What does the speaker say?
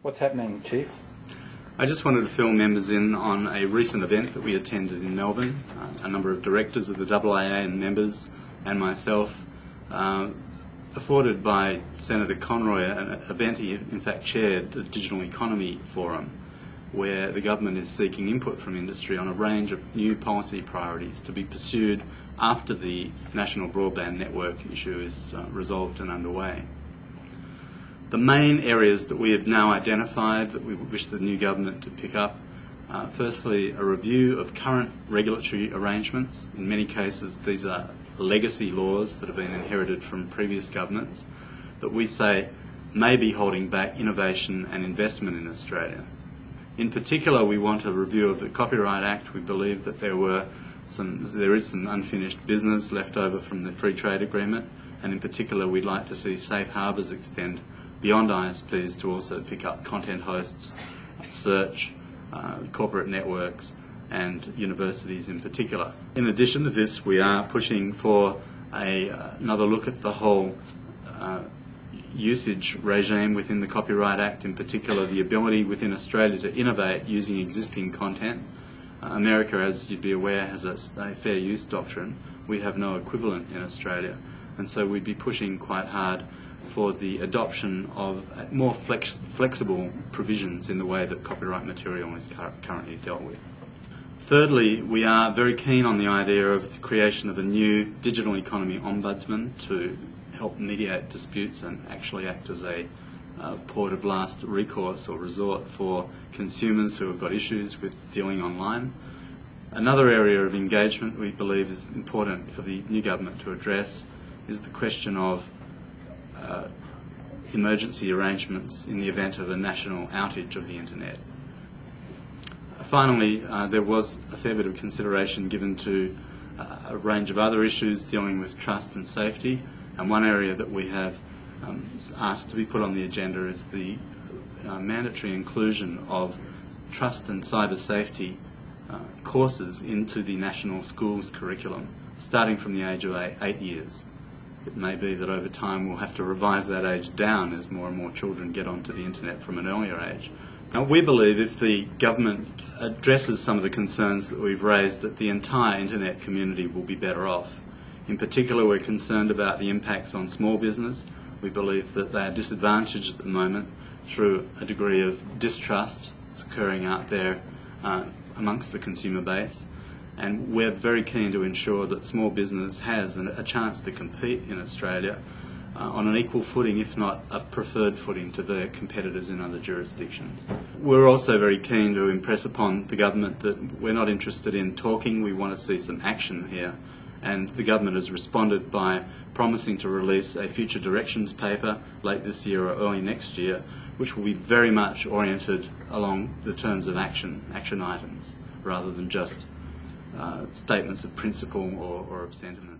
What's happening, Chief? I just wanted to fill members in on a recent event that we attended in Melbourne. A number of directors of the IIA and members and myself, afforded by Senator Conroy, an event he in fact chaired, the Digital Economy Forum, where the government is seeking input from industry on a range of new policy priorities to be pursued after the national broadband network issue is resolved and underway. The main areas that we have now identified that we wish the new government to pick up, firstly, a review of current regulatory arrangements. In many cases, these are legacy laws that have been inherited from previous governments that we say may be holding back innovation and investment in Australia. In particular, we want a review of the Copyright Act. We believe that there is some unfinished business left over from the Free Trade Agreement, and in particular, we'd like to see safe harbours extend beyond ISPs to also pick up content hosts, search, corporate networks and universities in particular. In addition to this, we are pushing for another look at the whole usage regime within the Copyright Act, in particular the ability within Australia to innovate using existing content. America, as you'd be aware, has a fair use doctrine. We have no equivalent in Australia, and so we'd be pushing quite hard for the adoption of more flexible provisions in the way that copyright material is currently dealt with. Thirdly, we are very keen on the idea of the creation of a new digital economy ombudsman to help mediate disputes and actually act as a port of last recourse or resort for consumers who have got issues with dealing online. Another area of engagement we believe is important for the new government to address is the question of emergency arrangements in the event of a national outage of the internet. Finally, there was a fair bit of consideration given to a range of other issues dealing with trust and safety, and one area that we have asked to be put on the agenda is the mandatory inclusion of trust and cyber safety courses into the national schools curriculum, starting from the age of 8 years. It may be that over time we'll have to revise that age down as more and more children get onto the internet from an earlier age. Now, we believe if the government addresses some of the concerns that we've raised, that the entire internet community will be better off. In particular, we're concerned about the impacts on small business. We believe that they are disadvantaged at the moment through a degree of distrust that's occurring out there amongst the consumer base. And we're very keen to ensure that small business has a chance to compete in Australia on an equal footing, if not a preferred footing, to their competitors in other jurisdictions. We're also very keen to impress upon the government that we're not interested in talking, we want to see some action here. And the government has responded by promising to release a future directions paper late this year or early next year, which will be very much oriented along the terms of action items, rather than just statements of principle or of sentiment.